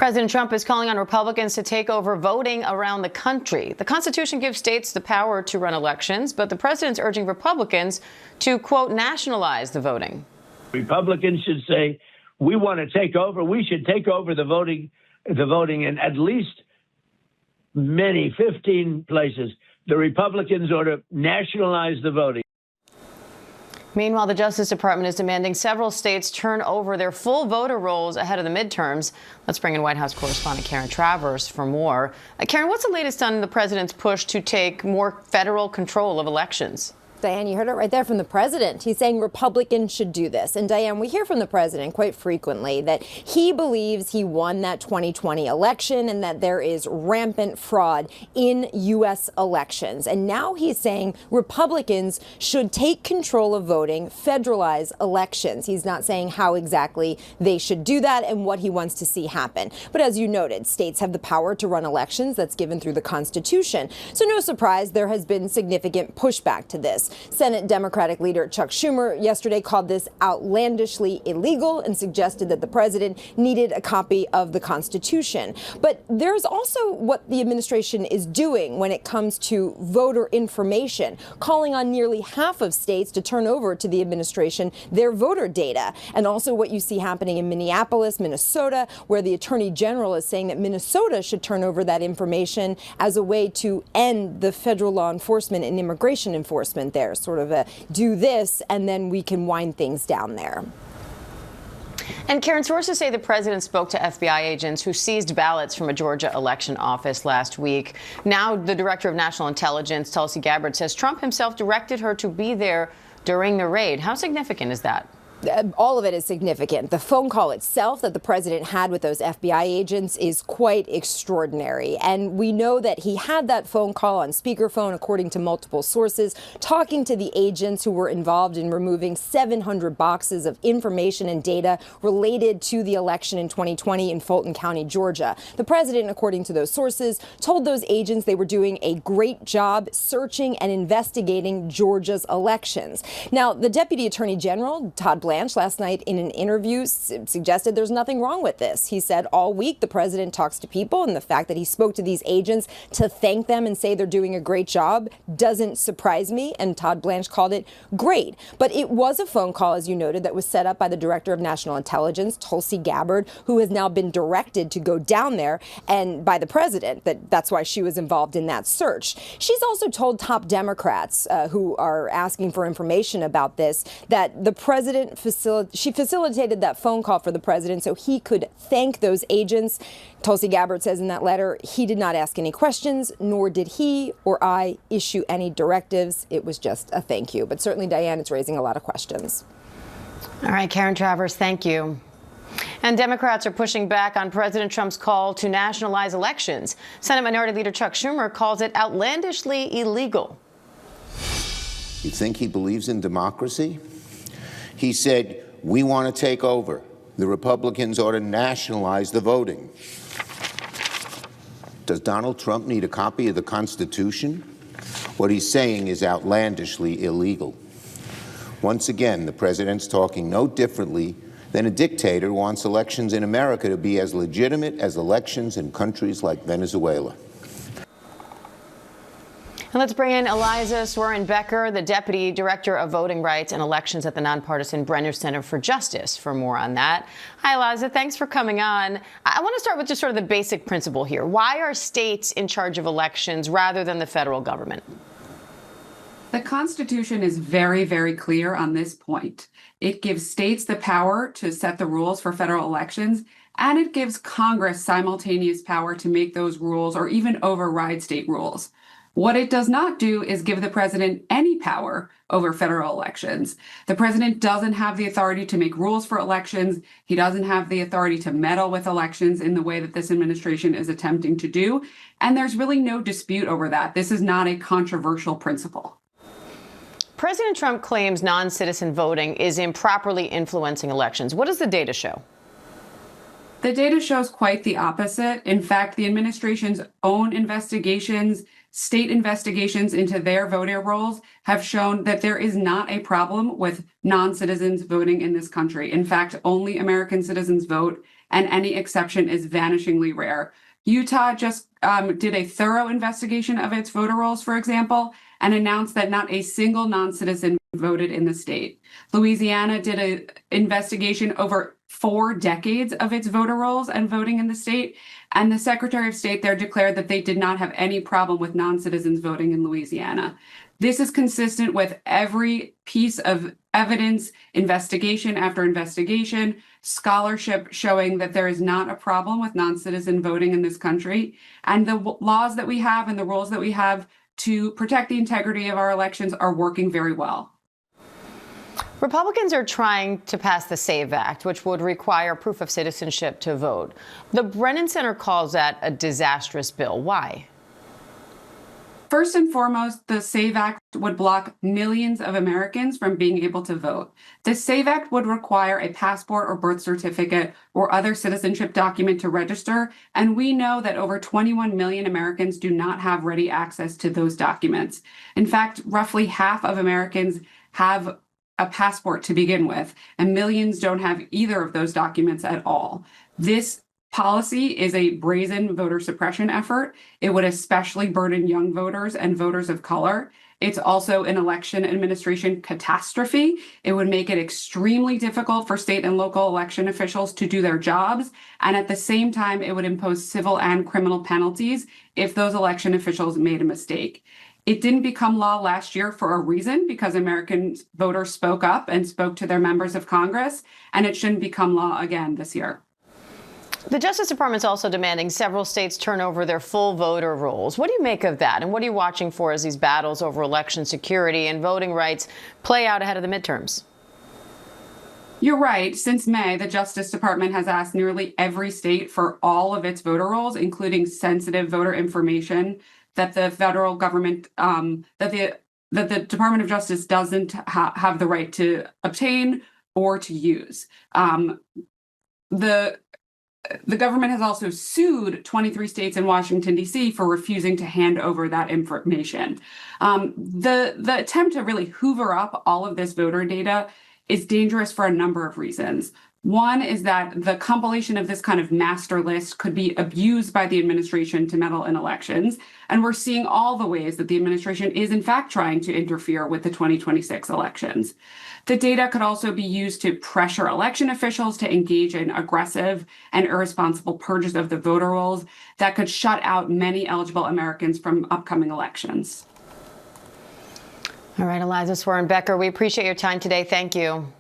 President Trump is calling on Republicans to take over voting around the country. The Constitution gives states the power to run elections, but the president's urging Republicans to, quote, nationalize the voting. Republicans should say, we want to take over. We should take over the voting in at least 15 places. The Republicans ought to nationalize the voting. Meanwhile, the Justice Department is demanding several states turn over their full voter rolls ahead of the midterms. Let's bring in White House correspondent Karen Travers for more. Karen, what's the latest on the president's push to take more federal control of elections? Diane, you heard it right there from the president. He's saying Republicans should do this. And Diane, we hear from the president quite frequently that he believes he won that 2020 election and that there is rampant fraud in U.S. elections. And now he's saying Republicans should take control of voting, federalize elections. He's not saying how exactly they should do that and what he wants to see happen. But as you noted, states have the power to run elections. That's given through the Constitution. So no surprise, there has been significant pushback to this. Senate Democratic leader Chuck Schumer yesterday called this outlandishly illegal and suggested that the president needed a copy of the Constitution. But there's also what the administration is doing when it comes to voter information, calling on nearly half of states to turn over to the administration their voter data. And also what you see happening in Minneapolis, Minnesota, where the attorney general is saying that Minnesota should turn over that information as a way to end the federal law enforcement and immigration enforcement there. Sort of a do this and then we can wind things down there. And Karen, sources say the president spoke to FBI agents who seized ballots from a Georgia election office last week. Now the director of national intelligence, Tulsi Gabbard, says Trump himself directed her to be there during the raid. How significant is that? All of it is significant. The phone call itself that the president had with those FBI agents is quite extraordinary. And we know that he had that phone call on speakerphone, according to multiple sources, talking to the agents who were involved in removing 700 boxes of information and data related to the election in 2020 in Fulton County, Georgia. The president, according to those sources, told those agents they were doing a great job searching and investigating Georgia's elections. Now, the Deputy Attorney General, Todd Blanche, last night in an interview suggested there's nothing wrong with this. He said all week the president talks to people, and the fact that he spoke to these agents to thank them and say they're doing a great job doesn't surprise me. And Todd Blanche called it great. But it was a phone call, as you noted, that was set up by the director of national intelligence, Tulsi Gabbard, who has now been directed to go down there, and by the president, that's why she was involved in that search. She's also told top Democrats who are asking for information about this that the president she facilitated that phone call for the president so he could thank those agents. Tulsi Gabbard says in that letter, he did not ask any questions, nor did he or I issue any directives. It was just a thank you. But certainly, Diane, it's raising a lot of questions. All right, Karen Travers, thank you. And Democrats are pushing back on President Trump's call to nationalize elections. Senate Minority Leader Chuck Schumer calls it outlandishly illegal. You think he believes in democracy? He said, we want to take over. The Republicans ought to nationalize the voting. Does Donald Trump need a copy of the Constitution? What he's saying is outlandishly illegal. Once again, the president's talking no differently than a dictator wants elections in America to be as legitimate as elections in countries like Venezuela. And let's bring in Eliza Sweren-Becker, the Deputy Director of Voting Rights and Elections at the nonpartisan Brennan Center for Justice, for more on that. Hi, Eliza. Thanks for coming on. I want to start with just sort of the basic principle here. Why are states in charge of elections rather than the federal government? The Constitution is very, very clear on this point. It gives states the power to set the rules for federal elections, and it gives Congress simultaneous power to make those rules or even override state rules. What it does not do is give the president any power over federal elections. The president doesn't have the authority to make rules for elections. He doesn't have the authority to meddle with elections in the way that this administration is attempting to do. And there's really no dispute over that. This is not a controversial principle. President Trump claims non-citizen voting is improperly influencing elections. What does the data show? The data shows quite the opposite. In fact, the administration's own investigations, state investigations into their voter rolls have shown that there is not a problem with non-citizens voting in this country. In fact, only American citizens vote, and any exception is vanishingly rare. Utah just did a thorough investigation of its voter rolls, for example, and announced that not a single non-citizen voted in the state. Louisiana did an investigation over 4 decades of its voter rolls and voting in the state, and the Secretary of State there declared that they did not have any problem with non-citizens voting in Louisiana. This is consistent with every piece of evidence, investigation after investigation, scholarship showing that there is not a problem with non-citizen voting in this country. And the laws that we have and the rules that we have to protect the integrity of our elections are working very well. Republicans are trying to pass the SAVE Act, which would require proof of citizenship to vote. The Brennan Center calls that a disastrous bill. Why? First and foremost, the SAVE Act would block millions of Americans from being able to vote. The SAVE Act would require a passport or birth certificate or other citizenship document to register, and we know that over 21 million Americans do not have ready access to those documents. In fact, roughly half of Americans have a passport to begin with, and millions don't have either of those documents at all. This policy is a brazen voter suppression effort. It would especially burden young voters and voters of color. It's also an election administration catastrophe. It would make it extremely difficult for state and local election officials to do their jobs. And at the same time, it would impose civil and criminal penalties if those election officials made a mistake. It didn't become law last year for a reason, because American voters spoke up and spoke to their members of Congress, and it shouldn't become law again this year. The Justice Department is also demanding several states turn over their full voter rolls. What do you make of that? And what are you watching for as these battles over election security and voting rights play out ahead of the midterms? You're right. Since May, the Justice Department has asked nearly every state for all of its voter rolls, including sensitive voter information that the federal government, that the Department of Justice doesn't have the right to obtain or to use. The government has also sued 23 states and Washington, D.C. for refusing to hand over that information. The attempt to really hoover up all of this voter data is dangerous for a number of reasons. One is that the compilation of this kind of master list could be abused by the administration to meddle in elections. And we're seeing all the ways that the administration is, in fact, trying to interfere with the 2026 elections. The data could also be used to pressure election officials to engage in aggressive and irresponsible purges of the voter rolls that could shut out many eligible Americans from upcoming elections. All right, Eliza Sweren-Becker, we appreciate your time today. Thank you.